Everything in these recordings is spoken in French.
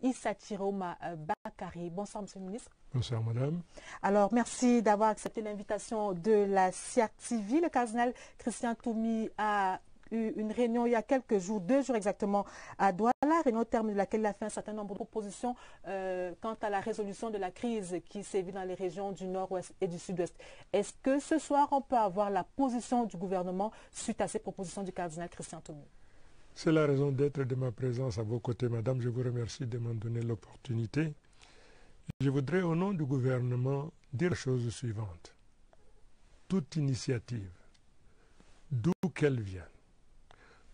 Issa Chiroma Bakari. Bonsoir, Monsieur le ministre. Bonsoir, madame. Alors, merci d'avoir accepté l'invitation de la SIAC TV. Le cardinal Christian Toumi a eu une réunion il y a quelques jours, 2 jours exactement, à Douala, réunion au terme de laquelle il a fait un certain nombre de propositions quant à la résolution de la crise qui sévit dans les régions du nord-ouest et du sud-ouest. Est-ce que ce soir, on peut avoir la position du gouvernement suite à ces propositions du cardinal Christian Toumi? C'est la raison d'être de ma présence à vos côtés, madame. Je vous remercie de m'en donner l'opportunité. Je voudrais, au nom du gouvernement, dire la chose suivante. Toute initiative, d'où qu'elle vienne,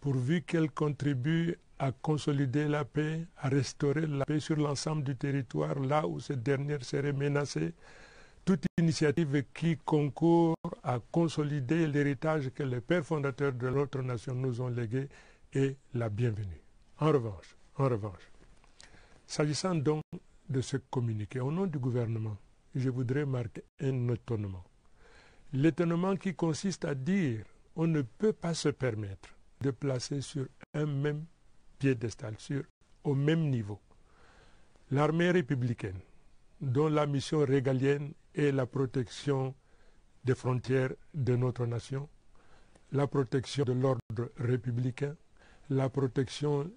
pourvu qu'elle contribue à consolider la paix, à restaurer la paix sur l'ensemble du territoire, là où cette dernière serait menacée, toute initiative qui concourt à consolider l'héritage que les pères fondateurs de notre nation nous ont légué est la bienvenue. En revanche, s'agissant donc de ce communiqué, au nom du gouvernement, je voudrais marquer un étonnement. L'étonnement qui consiste à dire on ne peut pas se permettre de placer sur un même piédestal, au même niveau, l'armée républicaine, dont la mission régalienne est la protection des frontières de notre nation, la protection de l'ordre républicain, la protection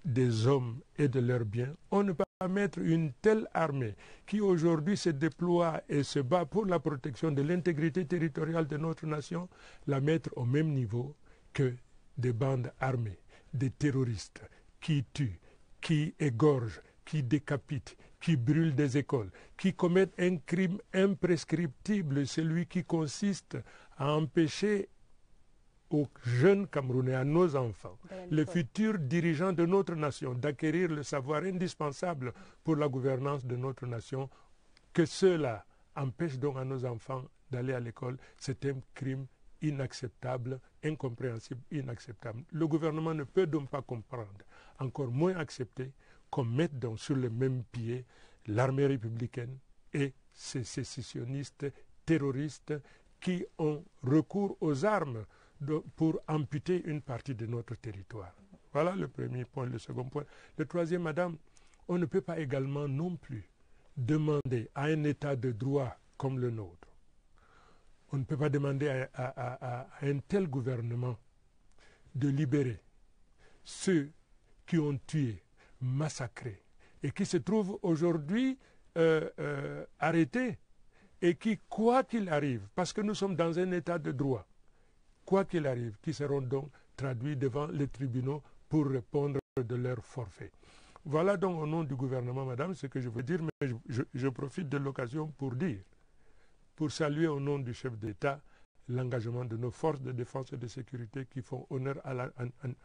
des hommes et de leurs biens. On ne peut pas mettre une telle armée qui aujourd'hui se déploie et se bat pour la protection de l'intégrité territoriale de notre nation, la mettre au même niveau que des bandes armées, des terroristes qui tuent, qui égorgent, qui décapitent, qui brûlent des écoles, qui commettent un crime imprescriptible, celui qui consiste à empêcher aux jeunes Camerounais, à nos enfants, les futurs dirigeants de notre nation, d'acquérir le savoir indispensable pour la gouvernance de notre nation, que cela empêche donc à nos enfants d'aller à l'école, c'est un crime inacceptable, incompréhensible, inacceptable. Le gouvernement ne peut donc pas comprendre, encore moins accepter, qu'on mette donc sur le même pied l'armée républicaine et ces sécessionnistes terroristes qui ont recours aux armes pour amputer une partie de notre territoire. Voilà le premier point. Le second point. Le troisième, madame, on ne peut pas également non plus demander à un État de droit comme le nôtre, on ne peut pas demander à un tel gouvernement de libérer ceux qui ont tué, massacré et qui se trouvent aujourd'hui arrêtés et qui, quoi qu'il arrive, parce que nous sommes dans un État de droit, quoi qu'il arrive, qui seront donc traduits devant les tribunaux pour répondre de leur forfait. Voilà donc au nom du gouvernement, madame, ce que je veux dire, mais je profite de l'occasion pour saluer au nom du chef d'État l'engagement de nos forces de défense et de sécurité qui font honneur à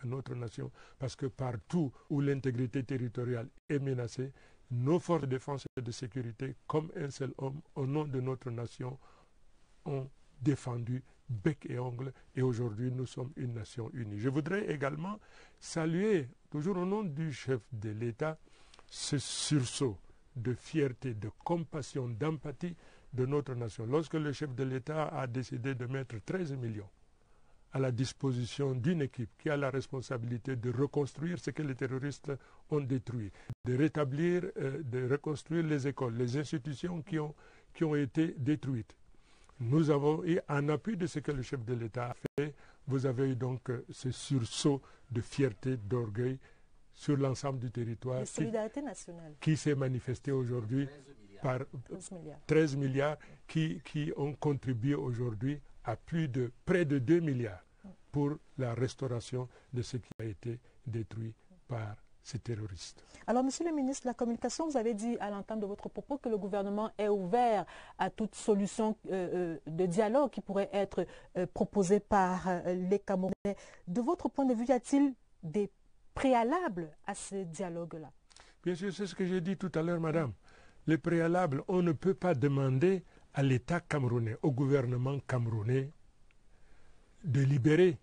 notre nation, parce que partout où l'intégrité territoriale est menacée, nos forces de défense et de sécurité, comme un seul homme, au nom de notre nation, ont défendu bec et ongle, et aujourd'hui nous sommes une nation unie. Je voudrais également saluer, toujours au nom du chef de l'État, ce sursaut de fierté, de compassion, d'empathie de notre nation. Lorsque le chef de l'État a décidé de mettre 13 millions à la disposition d'une équipe qui a la responsabilité de reconstruire ce que les terroristes ont détruit, de rétablir, de reconstruire les écoles, les institutions qui ont été détruites. Nous avons, et en appui de ce que le chef de l'État a fait, vous avez eu donc ce sursaut de fierté, d'orgueil sur l'ensemble du territoire qui s'est manifesté aujourd'hui par 13 milliards qui ont contribué aujourd'hui à près de 2 milliards pour la restauration de ce qui a été détruit par ces terroristes. Alors, Monsieur le ministre de la Communication, vous avez dit à l'entame de votre propos que le gouvernement est ouvert à toute solution de dialogue qui pourrait être proposée par les Camerounais. De votre point de vue, y a-t-il des préalables à ce dialogue-là? Bien sûr, c'est ce que j'ai dit tout à l'heure, madame. Les préalables, on ne peut pas demander à l'État camerounais, au gouvernement camerounais, de libérer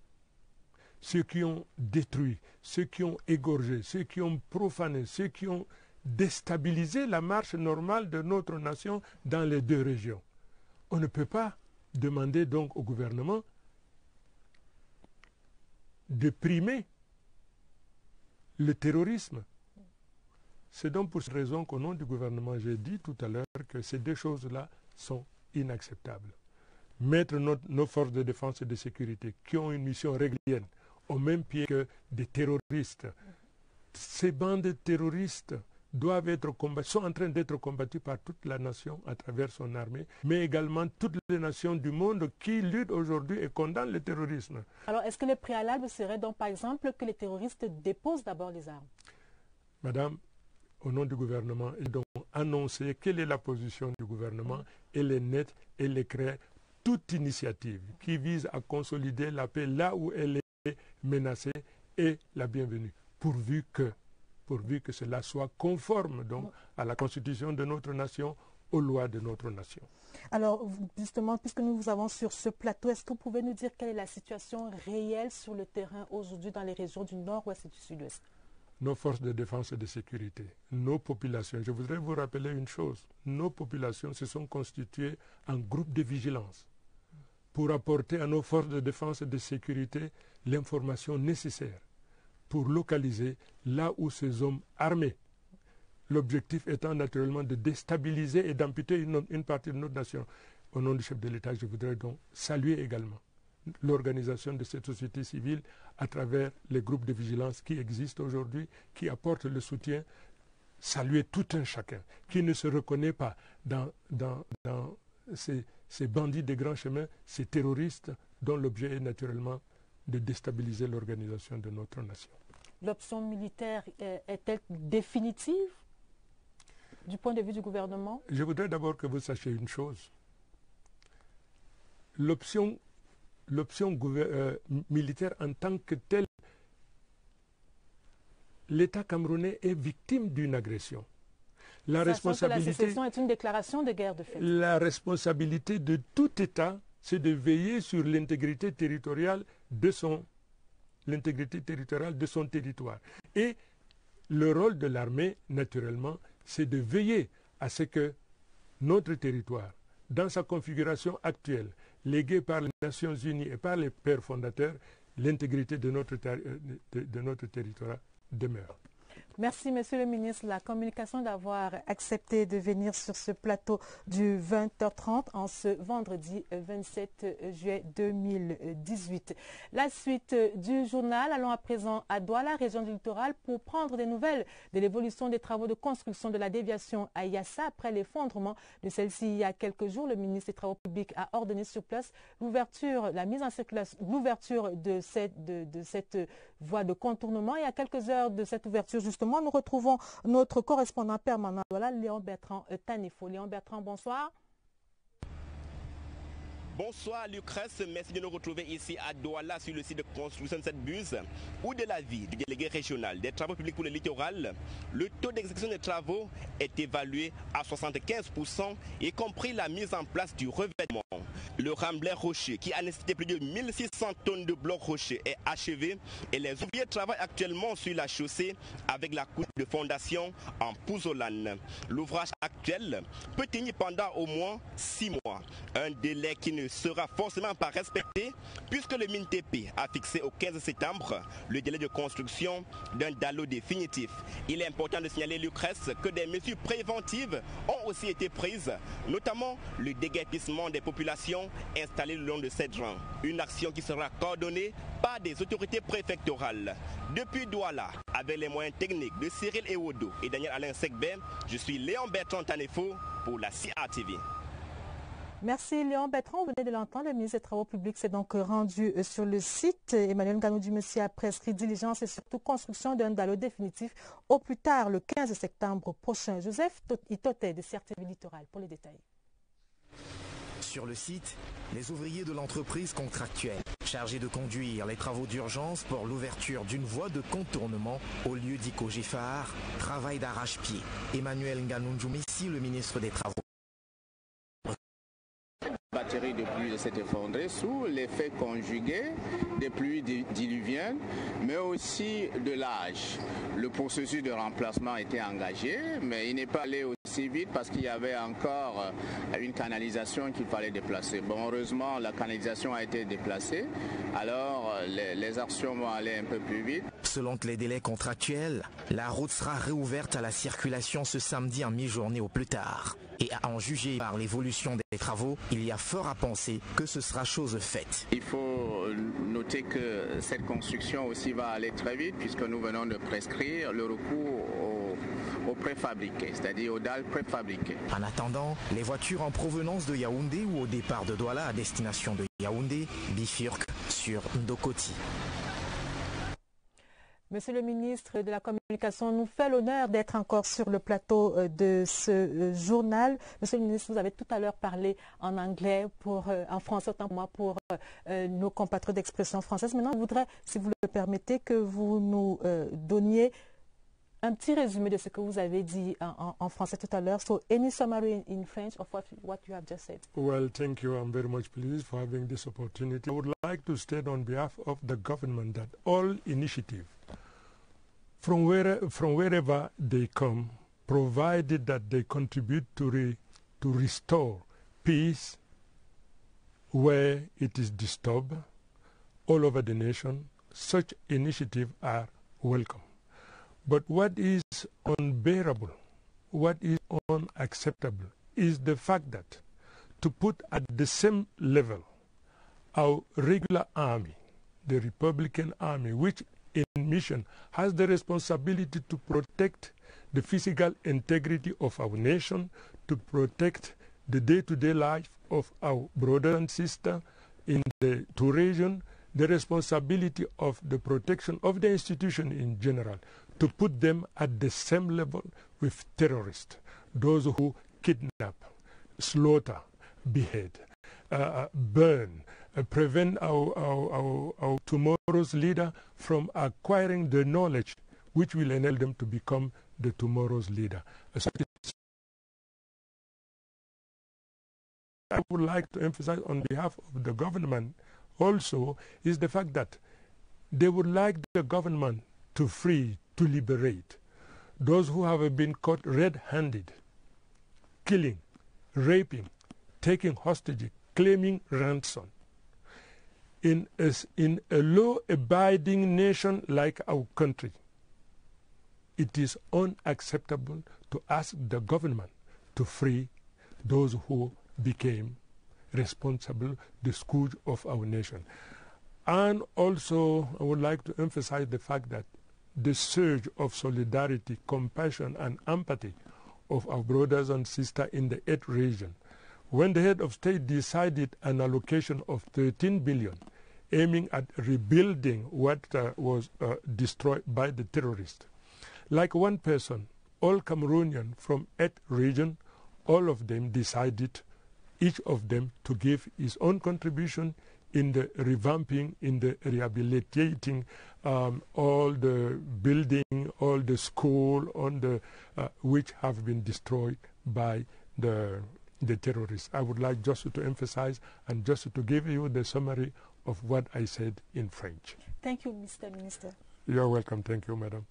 ceux qui ont détruit, ceux qui ont égorgé, ceux qui ont profané, ceux qui ont déstabilisé la marche normale de notre nation dans les deux régions. On ne peut pas demander donc au gouvernement de primer le terrorisme. C'est donc pour cette raison qu'au nom du gouvernement, j'ai dit tout à l'heure que ces deux choses-là sont inacceptables. Mettre nos forces de défense et de sécurité, qui ont une mission régalienne, au même pied que des terroristes. Ces bandes terroristes sont en train d'être combattues par toute la nation à travers son armée, mais également toutes les nations du monde qui luttent aujourd'hui et condamnent le terrorisme. Alors, est-ce que le préalable serait donc, par exemple, que les terroristes déposent d'abord les armes? Madame, au nom du gouvernement, ils ont annoncé quelle est la position du gouvernement. Elle est nette, elle est claire. Toute initiative qui vise à consolider la paix là où elle est menacée est la bienvenue, pourvu que cela soit conforme donc à la constitution de notre nation, aux lois de notre nation. Alors, justement, puisque nous vous avons sur ce plateau, est-ce que vous pouvez nous dire quelle est la situation réelle sur le terrain aujourd'hui dans les régions du nord-ouest et du sud-ouest? Nos forces de défense et de sécurité, nos populations, je voudrais vous rappeler une chose, nos populations se sont constituées en groupe de vigilance pour apporter à nos forces de défense et de sécurité l'information nécessaire pour localiser là où ces hommes armés, l'objectif étant naturellement de déstabiliser et d'amputer une partie de notre nation. Au nom du chef de l'État, je voudrais donc saluer également l'organisation de cette société civile à travers les groupes de vigilance qui existent aujourd'hui, qui apportent le soutien, saluer tout un chacun qui ne se reconnaît pas dans ces bandits des grands chemins, ces terroristes dont l'objet est naturellement de déstabiliser l'organisation de notre nation. L'option militaire est-elle définitive du point de vue du gouvernement? Je voudrais d'abord que vous sachiez une chose. L'option militaire en tant que telle, l'État camerounais est victime d'une agression. La responsabilité, la sécession est une déclaration de guerre de fait. La responsabilité de tout État, c'est de veiller sur l'intégrité territoriale de son territoire. Et le rôle de l'armée, naturellement, c'est de veiller à ce que notre territoire, dans sa configuration actuelle, léguée par les Nations Unies et par les pères fondateurs, l'intégrité de notre territoire demeure. Merci, Monsieur le ministre de la Communication, d'avoir accepté de venir sur ce plateau du 20h30 en ce vendredi 27 juillet 2018. La suite du journal, allons à présent à Douala, région du littoral, pour prendre des nouvelles de l'évolution des travaux de construction de la déviation à Yassa. Après l'effondrement de celle-ci il y a quelques jours, le ministre des Travaux publics a ordonné sur place la mise en circulation, l'ouverture de cette voie de contournement. Et à quelques heures de cette ouverture, justement, nous retrouvons notre correspondant permanent, voilà, Léon Bertrand Tanefo. Léon Bertrand, bonsoir. Bonsoir Lucrèce, merci de nous retrouver ici à Douala sur le site de construction de cette buse ou de la vie du délégué régional des travaux publics pour le littoral. Le taux d'exécution des travaux est évalué à 75%, y compris la mise en place du revêtement. Le remblai rocher qui a nécessité plus de 1600 tonnes de blocs rochers est achevé et les ouvriers travaillent actuellement sur la chaussée avec la couche de fondation en pouzzolane. L'ouvrage actuel peut tenir pendant au moins 6 mois, un délai qui ne sera forcément pas respecté puisque le MINTP a fixé au 15 septembre le délai de construction d'un dallo définitif. Il est important de signaler, Lucrèce, que des mesures préventives ont aussi été prises, notamment le déguerpissement des populations installées le long de cette rang. Une action qui sera coordonnée par des autorités préfectorales. Depuis Douala, avec les moyens techniques de Cyril Ewodo et Daniel Alain Sekbe, je suis Léon Bertrand Tanefo pour la CRTV. Merci Léon Bertrand, vous venez de l'entendre, le ministre des Travaux publics s'est donc rendu sur le site. Emmanuel Nganou-Dumessi a prescrit diligence et surtout construction d'un dallo définitif au plus tard le 15 septembre prochain. Joseph Itote de CRTV Littoral pour les détails. Sur le site, les ouvriers de l'entreprise contractuelle, chargés de conduire les travaux d'urgence pour l'ouverture d'une voie de contournement au lieu d'Iko-Gifar, travaillent d'arrache-pied. Emmanuel Nganou-Dumessi, le ministre des Travaux. batterie de pluie s'est effondrée sous l'effet conjugué des pluies diluviennes, mais aussi de l'âge. Le processus de remplacement était engagé, mais il n'est pas allé aussi vite parce qu'il y avait encore une canalisation qu'il fallait déplacer. Bon, heureusement, la canalisation a été déplacée, alors les actions vont aller un peu plus vite. Selon les délais contractuels, la route sera réouverte à la circulation ce samedi en mi-journée au plus tard. Et à en juger par l'évolution des travaux, il y a fort à penser que ce sera chose faite. Il faut noter que cette construction aussi va aller très vite puisque nous venons de prescrire le recours aux préfabriqués, c'est-à-dire aux dalles préfabriquées. En attendant, les voitures en provenance de Yaoundé ou au départ de Douala à destination de Yaoundé bifurquent sur Ndokoti. Monsieur le ministre de la Communication nous fait l'honneur d'être encore sur le plateau de ce journal. Monsieur le ministre, vous avez tout à l'heure parlé en anglais, en français autant que moi, pour nos compatriotes d'expression française. Maintenant, je voudrais, si vous le permettez, que vous nous donniez un petit résumé de ce que vous avez dit en français tout à l'heure. So, any summary in French of what you have just said? Well, thank you. I'm very much pleased for having this opportunity. I would like to state on behalf of the government that all initiatives, from wherever they come, provided that they contribute to restore peace where it is disturbed all over the nation, such initiatives are welcome. But what is unbearable, what is unacceptable, is the fact that to put at the same level our regular army, the Republican Army, which in mission has the responsibility to protect the physical integrity of our nation, to protect the day-to-day life of our brothers and sisters in the two regions, the responsibility of the protection of the institution in general, to put them at the same level with terrorists, those who kidnap, slaughter, behead, burn, prevent our tomorrow's leader from acquiring the knowledge which will enable them to become the tomorrow's leader. So I would like to emphasize on behalf of the government also is the fact that they would like the government to free, to liberate those who have been caught red-handed, killing, raping, taking hostages, claiming ransom. In a law-abiding nation like our country, it is unacceptable to ask the government to free those who became responsible, the scourge of our nation. And also, I would like to emphasize the fact that the surge of solidarity, compassion, and empathy of our brothers and sisters in the 8th region, when the head of state decided an allocation of 13 billion, aiming at rebuilding what was destroyed by the terrorists. Like one person, all Cameroonians from 8th region, all of them decided, each of them, to give his own contribution in the revamping, in the rehabilitating all the building, all the school, which have been destroyed by the terrorists. I would like just to emphasize and just to give you the summary of what I said in French. Thank you, Mr. Minister. You're welcome. Thank you, madam.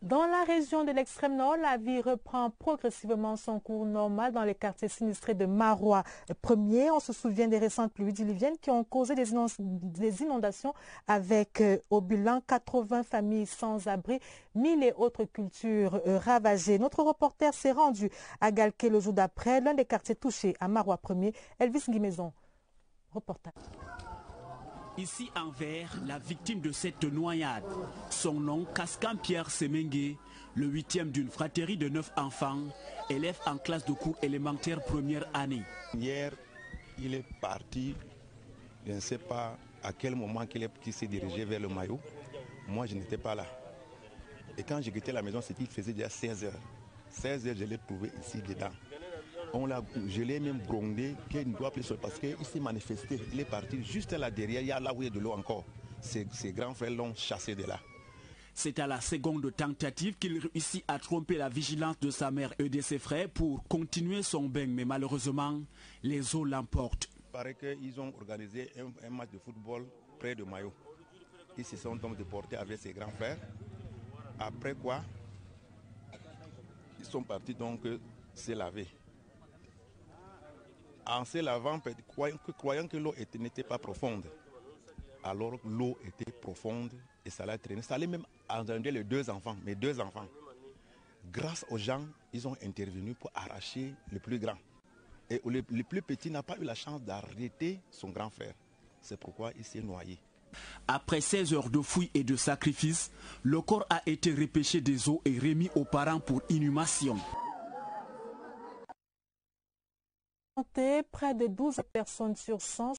Dans la région de l'extrême nord, la vie reprend progressivement son cours normal dans les quartiers sinistrés de Marois 1er. On se souvient des récentes pluies diluviennes qui ont causé des inondations avec au bilan 80 familles sans abri, 1000 et autres cultures ravagées. Notre reporter s'est rendu à Galké le jour d'après, l'un des quartiers touchés à Marois 1er. Elvis Guimaison, reportage. Ici en vert, la victime de cette noyade. Son nom, Kaskan Pierre Semengue, le 8e d'une fratrie de 9 enfants, élève en classe de cours élémentaire première année. Hier, il est parti, je ne sais pas à quel moment qu'il s'est dirigé vers le maillot. Moi, je n'étais pas là. Et quand j'ai quitté la maison, c'est qu'il faisait déjà 16 heures. 16 heures, je l'ai trouvé ici dedans. Je l'ai même grondé qu'il ne doit plus sortir parce qu'il s'est manifesté. Il est parti juste là derrière, il y a là où il y a de l'eau encore. Ses grands frères l'ont chassé de là. C'est à la seconde tentative qu'il réussit à tromper la vigilance de sa mère et de ses frères pour continuer son bain. Mais malheureusement, les eaux l'emportent. paraît qu'ils ont organisé un match de football près de Mayo. Ils se sont donc déportés avec ses grands frères. Après quoi, ils sont partis donc se laver. En se lavant, croyant que l'eau n'était pas profonde, alors l'eau était profonde et ça allait traîner. Ça allait même engendrer les deux enfants, mes deux enfants. Grâce aux gens, ils ont intervenu pour arracher le plus grand. Et le plus petit n'a pas eu la chance d'arrêter son grand frère. C'est pourquoi il s'est noyé. Après 16 heures de fouilles et de sacrifices, le corps a été repêché des eaux et remis aux parents pour inhumation. Près de 12 personnes sur 100